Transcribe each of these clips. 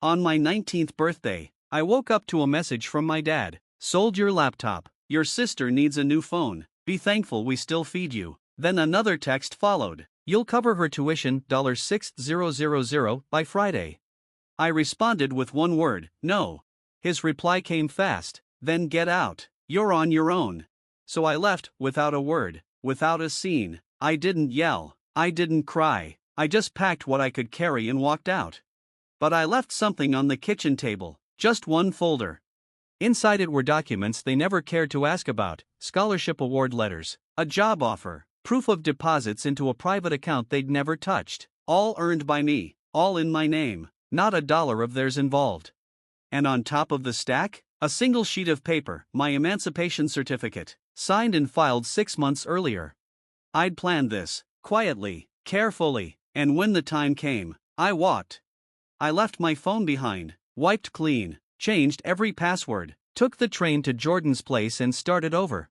On my 19th birthday, I woke up to a message from my dad. Sold your laptop. Your sister needs a new phone. Be thankful we still feed you. Then another text followed. You'll cover her tuition $6,000 by Friday. I responded with one word, no. His reply came fast. Then get out. You're on your own. So I left, without a word, without a scene. I didn't yell. I didn't cry. I just packed what I could carry and walked out. But I left something on the kitchen table, just one folder. Inside it were documents they never cared to ask about, scholarship award letters, a job offer, proof of deposits into a private account they'd never touched, all earned by me, all in my name, not a dollar of theirs involved. And on top of the stack, a single sheet of paper, my emancipation certificate, signed and filed 6 months earlier. I'd planned this, quietly, carefully, and when the time came, I walked. I left my phone behind, wiped clean, changed every password, took the train to Jordan's place and started over.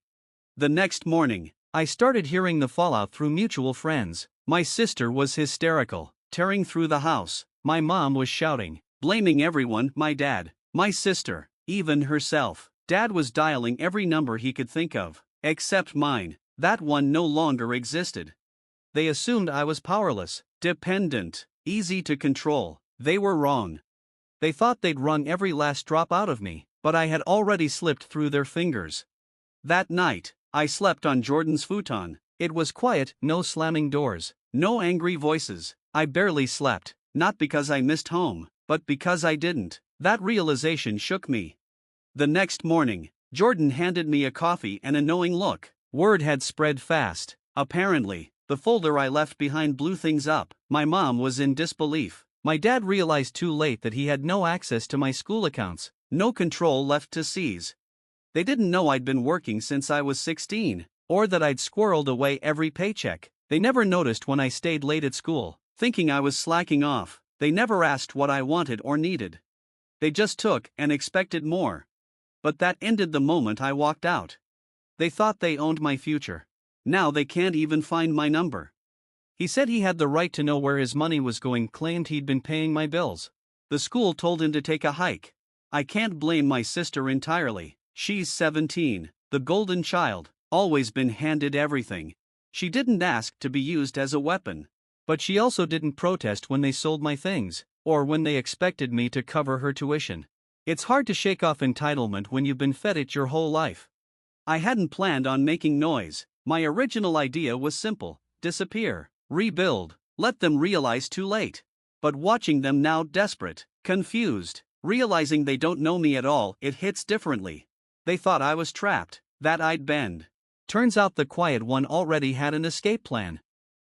The next morning, I started hearing the fallout through mutual friends. My sister was hysterical, tearing through the house. My mom was shouting, blaming everyone, my dad, my sister, even herself. Dad was dialing every number he could think of, except mine. That one no longer existed. They assumed I was powerless, dependent, easy to control. They were wrong. They thought they'd wrung every last drop out of me, but I had already slipped through their fingers. That night, I slept on Jordan's futon. It was quiet, no slamming doors, no angry voices. I barely slept, not because I missed home, but because I didn't. That realization shook me. The next morning, Jordan handed me a coffee and a knowing look. Word had spread fast. Apparently, the folder I left behind blew things up. My mom was in disbelief. My dad realized too late that he had no access to my school accounts, no control left to seize. They didn't know I'd been working since I was 16, or that I'd squirreled away every paycheck. They never noticed when I stayed late at school, thinking I was slacking off. They never asked what I wanted or needed. They just took and expected more. But that ended the moment I walked out. They thought they owned my future. Now they can't even find my number. He said he had the right to know where his money was going, claimed he'd been paying my bills. The school told him to take a hike. I can't blame my sister entirely. She's 17, the golden child, always been handed everything. She didn't ask to be used as a weapon. But she also didn't protest when they sold my things, or when they expected me to cover her tuition. It's hard to shake off entitlement when you've been fed it your whole life. I hadn't planned on making noise. My original idea was simple: disappear. Rebuild, let them realize too late. But watching them now desperate, confused, realizing they don't know me at all, it hits differently. They thought I was trapped, that I'd bend. Turns out the quiet one already had an escape plan.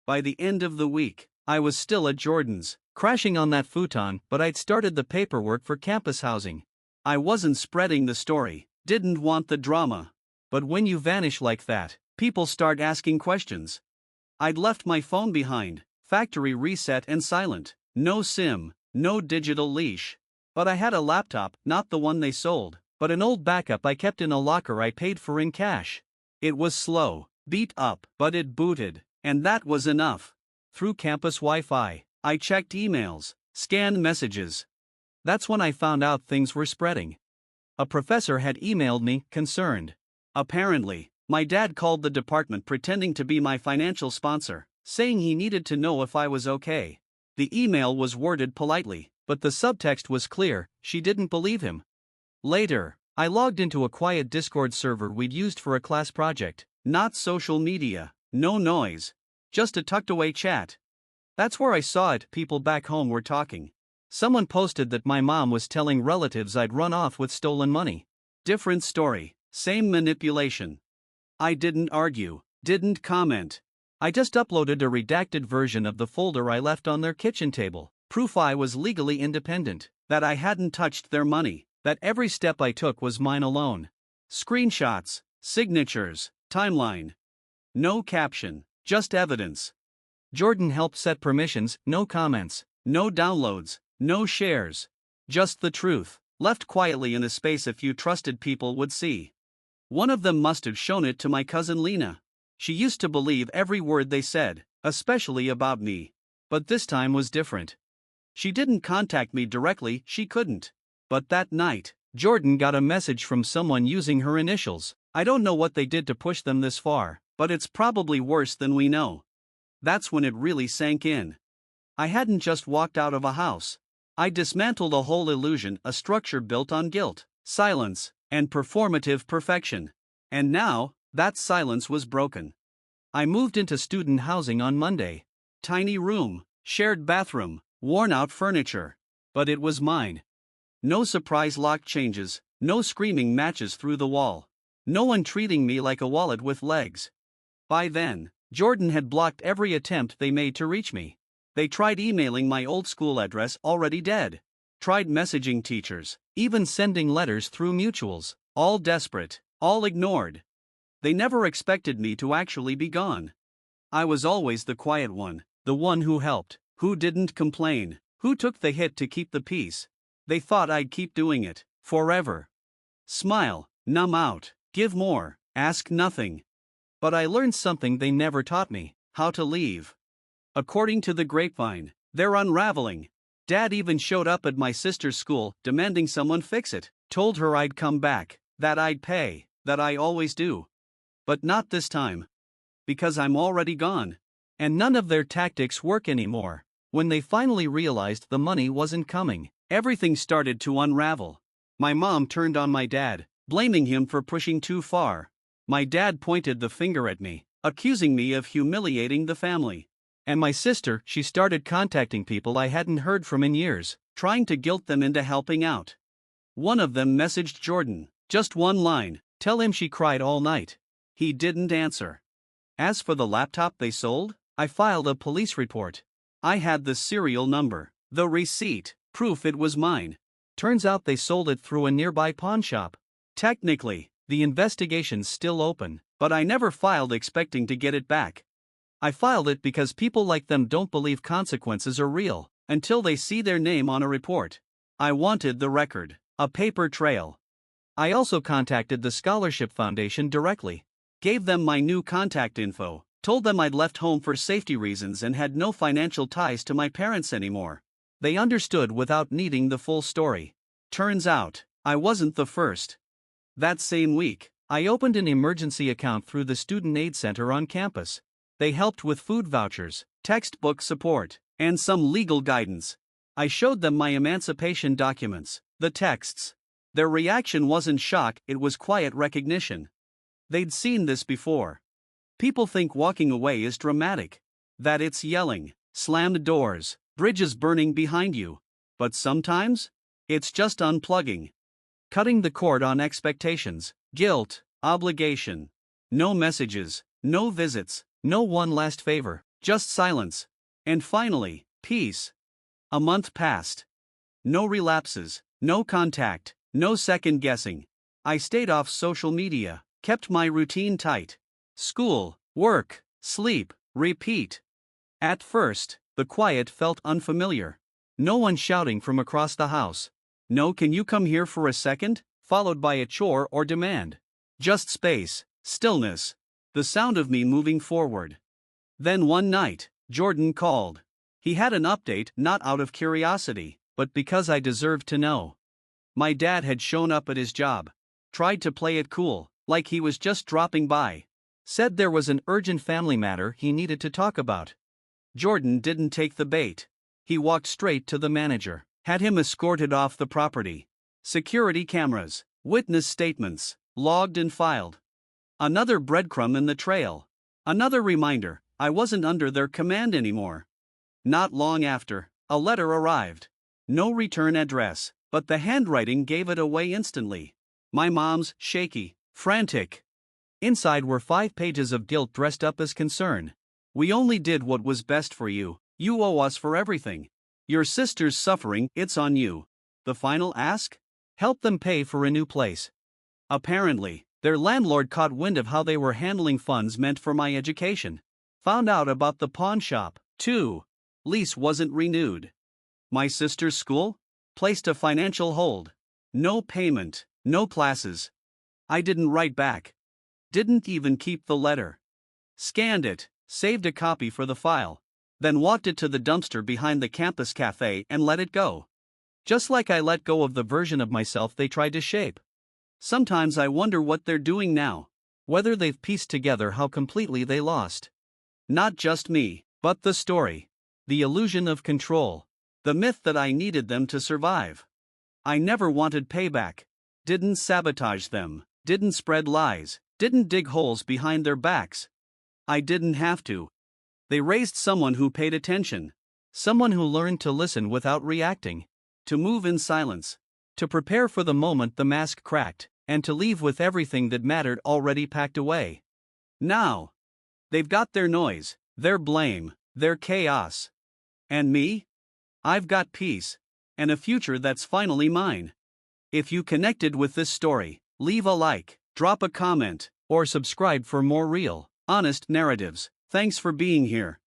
By the end of the week, I was still at Jordan's, crashing on that futon, but I'd started the paperwork for campus housing. I wasn't spreading the story, didn't want the drama. But when you vanish like that, people start asking questions. I'd left my phone behind, factory reset and silent, no SIM, no digital leash. But I had a laptop, not the one they sold, but an old backup I kept in a locker I paid for in cash. It was slow, beat up, but it booted, and that was enough. Through campus Wi-Fi, I checked emails, scanned messages. That's when I found out things were spreading. A professor had emailed me, concerned. Apparently, my dad called the department pretending to be my financial sponsor, saying he needed to know if I was okay. The email was worded politely, but the subtext was clear: she didn't believe him. Later, I logged into a quiet Discord server we'd used for a class project. Not social media, no noise, just a tucked-away chat. That's where I saw it. People back home were talking. Someone posted that my mom was telling relatives I'd run off with stolen money. Different story, same manipulation. I didn't argue, didn't comment. I just uploaded a redacted version of the folder I left on their kitchen table. Proof I was legally independent, that I hadn't touched their money, that every step I took was mine alone. Screenshots, signatures, timeline. No caption, just evidence. Jordan helped set permissions, no comments, no downloads, no shares. Just the truth, left quietly in a space a few trusted people would see. One of them must have shown it to my cousin Lena. She used to believe every word they said, especially about me. But this time was different. She didn't contact me directly, she couldn't. But that night, Jordan got a message from someone using her initials. I don't know what they did to push them this far, but it's probably worse than we know. That's when it really sank in. I hadn't just walked out of a house. I dismantled a whole illusion, a structure built on guilt, silence, and performative perfection. And now, that silence was broken. I moved into student housing on Monday. Tiny room, shared bathroom, worn out furniture. But it was mine. No surprise lock changes, no screaming matches through the wall. No one treating me like a wallet with legs. By then, Jordan had blocked every attempt they made to reach me. They tried emailing my old school address, already dead. Tried messaging teachers, even sending letters through mutuals, all desperate, all ignored. They never expected me to actually be gone. I was always the quiet one, the one who helped, who didn't complain, who took the hit to keep the peace. They thought I'd keep doing it, forever. Smile, numb out, give more, ask nothing. But I learned something they never taught me: how to leave. According to the grapevine, they're unraveling. Dad even showed up at my sister's school, demanding someone fix it. Told her I'd come back, that I'd pay, that I always do. But not this time. Because I'm already gone. And none of their tactics work anymore. When they finally realized the money wasn't coming, everything started to unravel. My mom turned on my dad, blaming him for pushing too far. My dad pointed the finger at me, accusing me of humiliating the family. And my sister, she started contacting people I hadn't heard from in years, trying to guilt them into helping out. One of them messaged Jordan, just one line, tell him she cried all night. He didn't answer. As for the laptop they sold, I filed a police report. I had the serial number, the receipt, proof it was mine. Turns out they sold it through a nearby pawn shop. Technically, the investigation's still open, but I never filed expecting to get it back. I filed it because people like them don't believe consequences are real until they see their name on a report. I wanted the record, a paper trail. I also contacted the Scholarship Foundation directly. Gave them my new contact info, told them I'd left home for safety reasons and had no financial ties to my parents anymore. They understood without needing the full story. Turns out, I wasn't the first. That same week, I opened an emergency account through the Student Aid Center on campus. They helped with food vouchers, textbook support, and some legal guidance. I showed them my emancipation documents, the texts. Their reaction wasn't shock, it was quiet recognition. They'd seen this before. People think walking away is dramatic, that it's yelling, slammed doors, bridges burning behind you. But sometimes, it's just unplugging. Cutting the cord on expectations, guilt, obligation. No messages, no visits, no one last favor, just silence. And finally, peace. A month passed. No relapses, no contact, no second guessing. I stayed off social media, kept my routine tight. School, work, sleep, repeat. At first, the quiet felt unfamiliar. No one shouting from across the house. No, can you come here for a second? Followed by a chore or demand. Just space, stillness, the sound of me moving forward. Then one night, Jordan called. He had an update, not out of curiosity, but because I deserved to know. My dad had shown up at his job. Tried to play it cool, like he was just dropping by. Said there was an urgent family matter he needed to talk about. Jordan didn't take the bait. He walked straight to the manager, had him escorted off the property. Security cameras, witness statements, logged and filed. Another breadcrumb in the trail. Another reminder, I wasn't under their command anymore. Not long after, a letter arrived. No return address, but the handwriting gave it away instantly. My mom's, shaky, frantic. Inside were 5 pages of guilt dressed up as concern. We only did what was best for you. You owe us for everything. Your sister's suffering, it's on you. The final ask? Help them pay for a new place. Apparently, their landlord caught wind of how they were handling funds meant for my education. Found out about the pawn shop, too. Lease wasn't renewed. My sister's school? Placed a financial hold. No payment, no classes. I didn't write back. Didn't even keep the letter. Scanned it, saved a copy for the file. then walked it to the dumpster behind the campus cafe and let it go. Just like I let go of the version of myself they tried to shape. Sometimes I wonder what they're doing now, whether they've pieced together how completely they lost. Not just me, but the story. The illusion of control. The myth that I needed them to survive. I never wanted payback. Didn't sabotage them, didn't spread lies, didn't dig holes behind their backs. I didn't have to. They raised someone who paid attention. Someone who learned to listen without reacting. To move in silence. To prepare for the moment the mask cracked, and to leave with everything that mattered already packed away. Now, they've got their noise, their blame, their chaos. And me? I've got peace. And a future that's finally mine. If you connected with this story, leave a like, drop a comment, or subscribe for more real, honest narratives. Thanks for being here.